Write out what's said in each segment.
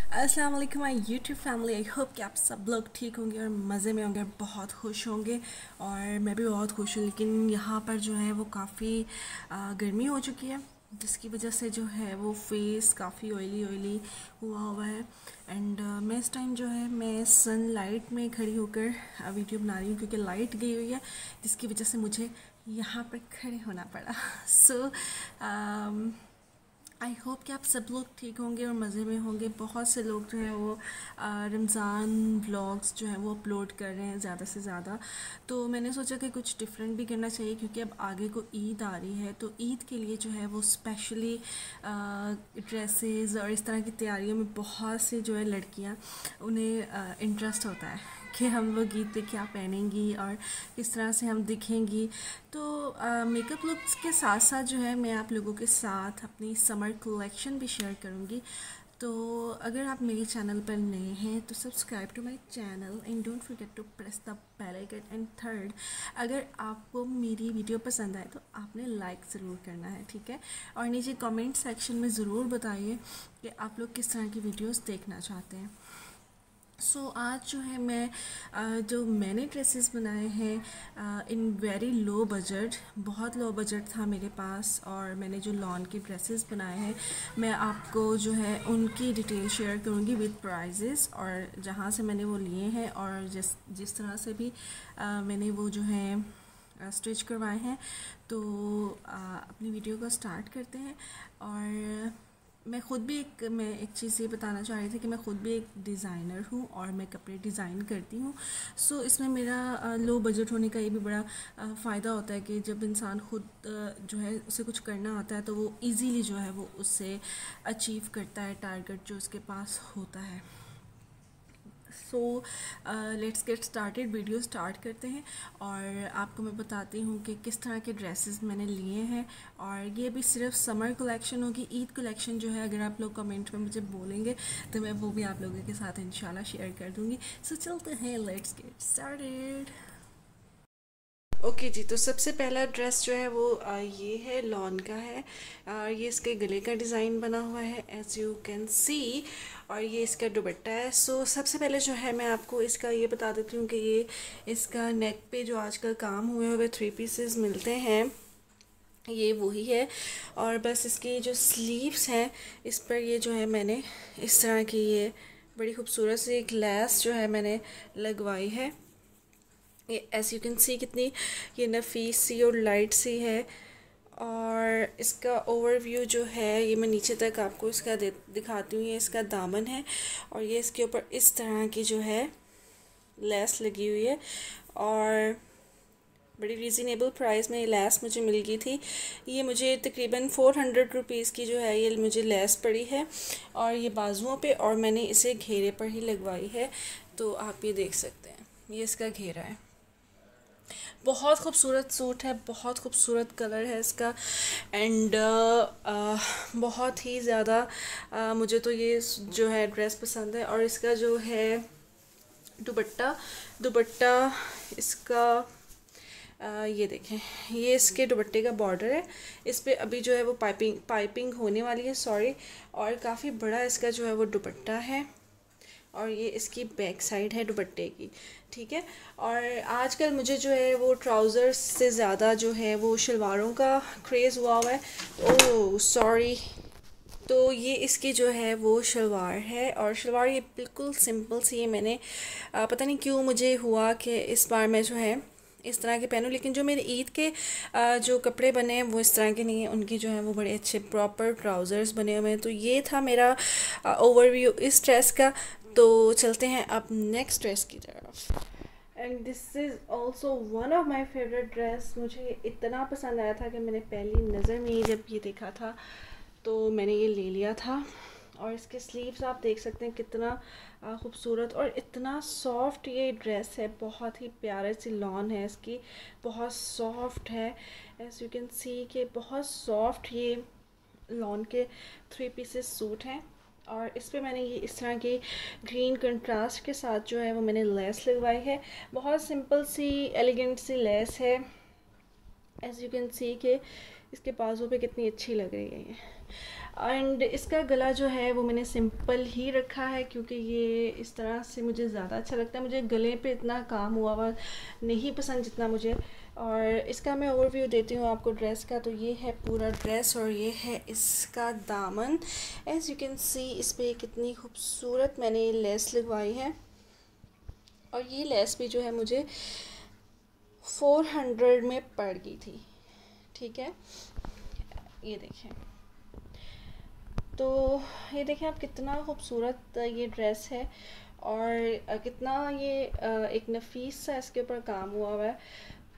अस्सलाम वालेकुम my YouTube family. I hope कि आप सब लोग ठीक होंगे और मज़े में होंगे, बहुत खुश होंगे। और मैं भी बहुत खुश हूँ, लेकिन यहाँ पर जो है वो काफ़ी गर्मी हो चुकी है, जिसकी वजह से जो है वो फेस काफ़ी ऑयली ऑयली हुआ है। एंड मैं इस टाइम जो है मैं सनलाइट में खड़ी होकर वीडियो बना रही हूँ, क्योंकि लाइट गई हुई है, जिसकी वजह से मुझे यहाँ पर खड़े होना पड़ा। सो आई होप कि आप सब लोग ठीक होंगे और मज़े में होंगे। बहुत से लोग जो हैं वो रमज़ान व्लॉग्स जो हैं वो अपलोड कर रहे हैं ज़्यादा से ज़्यादा। तो मैंने सोचा कि कुछ डिफरेंट भी करना चाहिए, क्योंकि अब आगे को ईद आ रही है, तो ईद के लिए जो है वो स्पेशली ड्रेसेस और इस तरह की तैयारियों में बहुत सी जो है लड़कियां उन्हें इंटरेस्ट होता है कि हम लोग ईद पे क्या पहनेंगी और किस तरह से हम दिखेंगी। तो मेकअप लुक्स के साथ साथ जो है मैं आप लोगों के साथ अपनी समर कलेक्शन भी शेयर करूँगी। तो अगर आप मेरे चैनल पर नए हैं तो subscribe to my channel and don't forget to press the bell icon. And third, अगर आपको मेरी वीडियो पसंद आए तो आपने लाइक ज़रूर करना है, ठीक है। और नीचे कमेंट सेक्शन में ज़रूर बताइए कि आप लोग किस तरह की वीडियोस देखना चाहते हैं। आज जो है मैं जो मैंने ड्रेसेस बनाए हैं इन वेरी लो बजट, बहुत लो बजट था मेरे पास, और मैंने जो लॉन के ड्रेसेस बनाए हैं मैं आपको जो है उनकी डिटेल शेयर करूँगी विद प्राइजेस, और जहाँ से मैंने वो लिए हैं और जिस जिस तरह से भी मैंने वो जो है स्टिच करवाए हैं। तो अपनी वीडियो को स्टार्ट करते हैं। और मैं एक चीज़ ये बताना चाह रही थी कि मैं ख़ुद भी एक डिज़ाइनर हूँ और मैं कपड़े डिज़ाइन करती हूँ। इसमें मेरा लो बजट होने का ये भी बड़ा फ़ायदा होता है कि जब इंसान खुद जो है उसे कुछ करना आता है तो वो इजीली जो है वो उससे अचीव करता है टारगेट जो उसके पास होता है। So let's get started, video start करते हैं। और आपको मैं बताती हूँ कि किस तरह के ड्रेसेस मैंने लिए हैं। और ये भी सिर्फ समर कलेक्शन होगी, ईद कलेक्शन जो है अगर आप लोग कमेंट में मुझे बोलेंगे तो मैं वो भी आप लोगों के साथ इंशाल्लाह शेयर कर दूँगी। सो चलते हैं, लेट्स गेट स्टार्टेड। ओके जी, तो सबसे पहला ड्रेस जो है वो ये है, लॉन का है। ये इसके गले का डिज़ाइन बना हुआ है एज यू कैन सी, और ये इसका दुपट्टा है। सबसे पहले जो है मैं आपको इसका ये बता देती हूँ कि ये इसका नेक पे जो आजकल काम हुए हुए 3 पीसेस मिलते हैं, ये वही है। और बस इसकी जो स्लीव्स हैं इस पर ये जो है मैंने इस तरह की ये बड़ी खूबसूरत सी एक लैस जो है मैंने लगवाई है। ये एज यू कैन सी कितनी ये नफीस सी और लाइट सी है। और इसका ओवरव्यू जो है ये मैं नीचे तक आपको इसका दिखाती हूँ। ये इसका दामन है और ये इसके ऊपर इस तरह की जो है लेस लगी हुई है, और बड़ी रीज़नेबल प्राइस में ये लेस मुझे मिल गई थी। ये मुझे तकरीबन 400 रुपीज़ की जो है ये मुझे लेस पड़ी है, और ये बाजुओं पे, और मैंने इसे घेरे पर ही लगवाई है। तो आप ये देख सकते हैं, ये इसका घेरा है। बहुत खूबसूरत सूट है, बहुत खूबसूरत कलर है इसका। एंड बहुत ही ज़्यादा मुझे तो ये जो है ड्रेस पसंद है। और इसका जो है दुपट्टा दुपट्टा इसका ये देखें, ये इसके दुपट्टे का बॉर्डर है। इस पे अभी जो है वो पाइपिंग होने वाली है, सॉरी। और काफ़ी बड़ा इसका जो है वो दुपट्टा है, और ये इसकी बैक साइड है दुपट्टे की, ठीक है। और आजकल मुझे जो है वो ट्राउज़र्स से ज़्यादा जो है वो शलवारों का क्रेज़ हुआ है। Oh sorry. तो ये इसकी जो है वो शलवार है, और शलवार ये बिल्कुल सिंपल सी है। मैंने पता नहीं क्यों मुझे हुआ कि इस बार मैं जो है इस तरह के पहनूं, लेकिन जो मेरे ईद के जो कपड़े बने हैं वो इस तरह के नहीं हैं। उनकी जो है वो बड़े अच्छे प्रॉपर ट्राउज़र्स बने हुए हैं। तो ये था मेरा ओवरव्यू इस ड्रेस का। तो चलते हैं अब नेक्स्ट ड्रेस की तरफ। And this is also one of my favourite dress. मुझे इतना पसंद आया था कि मैंने पहली नज़र में ही जब ये देखा था तो मैंने ये ले लिया था। और इसके स्लीव्स आप देख सकते हैं कितना खूबसूरत और इतना सॉफ्ट ये ड्रेस है। बहुत ही प्यारे सी लॉन है इसकी, बहुत सॉफ्ट है। एज यू कैन सी कि बहुत सॉफ्ट ये लॉन के 3 पीसेस सूट हैं। और इस पे मैंने ये इस तरह की ग्रीन कंट्रास्ट के साथ जो है वो मैंने लेस लगवाई है। बहुत सिंपल सी एलिगेंट सी लेस है। एज यू कैन सी कि इसके बाजू पे कितनी अच्छी लग रही है ये। एंड इसका गला जो है वो मैंने सिंपल ही रखा है क्योंकि ये इस तरह से मुझे ज़्यादा अच्छा लगता है। मुझे गले पे इतना काम हुआ हुआ नहीं पसंद जितना मुझे। और इसका मैं ओवरव्यू देती हूँ आपको ड्रेस का। तो ये है पूरा ड्रेस और ये है इसका दामन। एज़ यू कैन सी इस पर कितनी खूबसूरत मैंने लेस लगवाई है। और ये लेस भी जो है मुझे 400 में पड़ गई थी, ठीक है। ये देखें, तो ये देखें आप कितना खूबसूरत ये ड्रेस है और कितना ये एक नफीस सा इसके ऊपर काम हुआ हुआ है।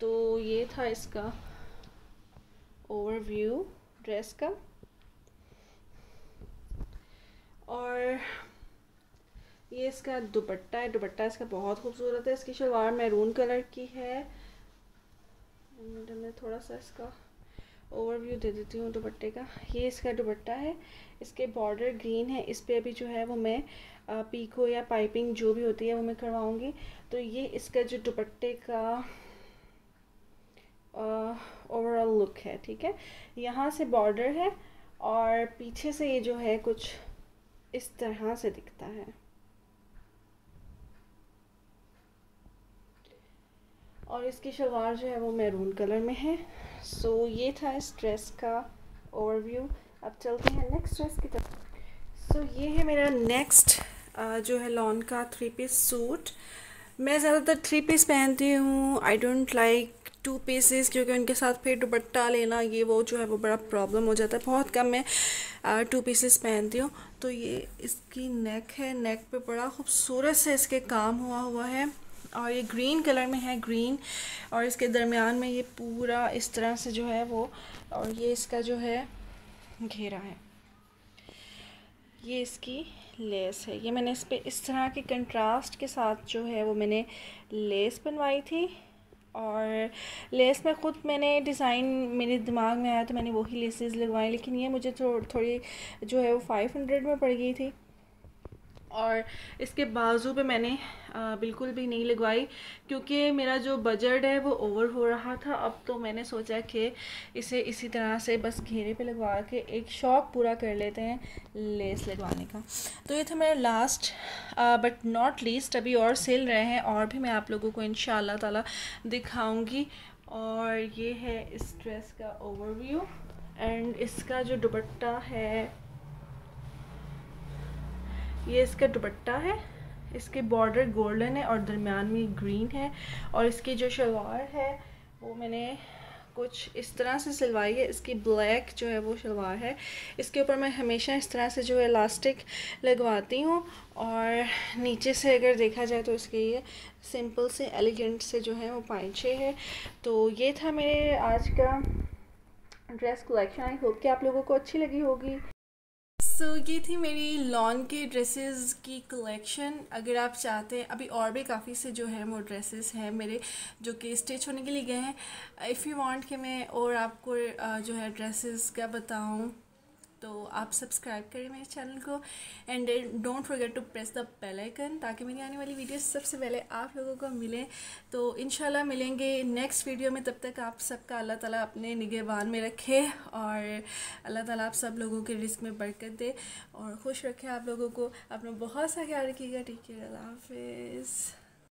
तो ये था इसका ओवरव्यू ड्रेस का। और ये इसका दुपट्टा है। दुपट्टा इसका बहुत खूबसूरत है। इसकी शलवार मैरून कलर की है। मैं थोड़ा सा इसका ओवरव्यू दे देती हूँ दुपट्टे का। ये इसका दुपट्टा है। इसके बॉर्डर ग्रीन है। इस पे अभी जो है वो मैं पीको या पाइपिंग जो भी होती है वो मैं करवाऊँगी। तो ये इसका जो दुपट्टे का ओवरऑल लुक है, ठीक है। यहाँ से बॉर्डर है और पीछे से ये जो है कुछ इस तरह से दिखता है। और इसकी शलवार जो है वो मैरून कलर में है। सो ये था इस ड्रेस का ओवरव्यू। अब चलते हैं नेक्स्ट ड्रेस की तरफ। सो ये है मेरा नेक्स्ट जो है लॉन का 3 पीस सूट। मैं ज़्यादातर 3 पीस पहनती हूँ। आई डोंट लाइक 2 पीसेस क्योंकि उनके साथ फिर दुपट्टा लेना ये वो जो है वो बड़ा प्रॉब्लम हो जाता है। बहुत कम मैं 2 पीसेस पहनती हूँ। तो ये इसकी नेक है। नेक पे बड़ा खूबसूरत से इसके काम हुआ है और ये ग्रीन कलर में है, ग्रीन। और इसके दरमियान में ये पूरा इस तरह से जो है वो, और ये इसका जो है घेरा है। ये इसकी लेस है। ये मैंने इस पे इस तरह के कंट्रास्ट के साथ जो है वो मैंने लेस बनवाई थी। और लेस में ख़ुद मैंने डिज़ाइन मेरे दिमाग में आया तो मैंने वही लेसेस लगवाई, लेकिन ये मुझे थोड़ी जो है वो 500 में पड़ गई थी। और इसके बाजू पे मैंने बिल्कुल भी नहीं लगवाई क्योंकि मेरा जो बजट है वो ओवर हो रहा था। अब तो मैंने सोचा कि इसे इसी तरह से बस घेरे पे लगवा के एक शौक़ पूरा कर लेते हैं लेस लगवाने का। तो ये था मेरा लास्ट बट नॉट लीस्ट। अभी और सिल रहे हैं और भी मैं आप लोगों को इंशाल्लाह ताला दिखाऊंगी। और ये है इस ड्रेस का ओवरव्यू। एंड इसका जो दुपट्टा है, ये इसका दुपट्टा है। इसके बॉर्डर गोल्डन है और दरमियान में ग्रीन है। और इसकी जो शलवार है वो मैंने कुछ इस तरह से सिलवाई है। इसकी ब्लैक जो है वो शलवार है। इसके ऊपर मैं हमेशा इस तरह से जो है इलास्टिक लगवाती हूँ। और नीचे से अगर देखा जाए तो इसके ये सिंपल से एलिगेंट से जो है वो पाइंचे है। तो ये था मेरे आज का ड्रेस कलेक्शन। आई होप कि आप लोगों को अच्छी लगी होगी। ये थी मेरी लॉन के ड्रेसेस की कलेक्शन। अगर आप चाहते हैं, अभी और भी काफ़ी से जो है वो ड्रेसेस हैं मेरे जो कि स्टिच होने के लिए गए हैं। इफ़ यू वांट कि मैं और आपको जो है ड्रेसेस का बताऊं तो आप सब्सक्राइब करें मेरे चैनल को। And don't forget to press the bell icon ताकि मेरी आने वाली वीडियो सबसे पहले आप लोगों को मिले। तो इंशाल्लाह मिलेंगे नेक्स्ट वीडियो में। तब तक आप सबका अल्लाह ताला अपने निगहबान में रखे और अल्लाह ताला आप सब लोगों के रिस्क में बरकत दे और खुश रखे आप लोगों को। अपना बहुत सा ख्याल रखिएगा। Take care. अल्लाह हाफिज़।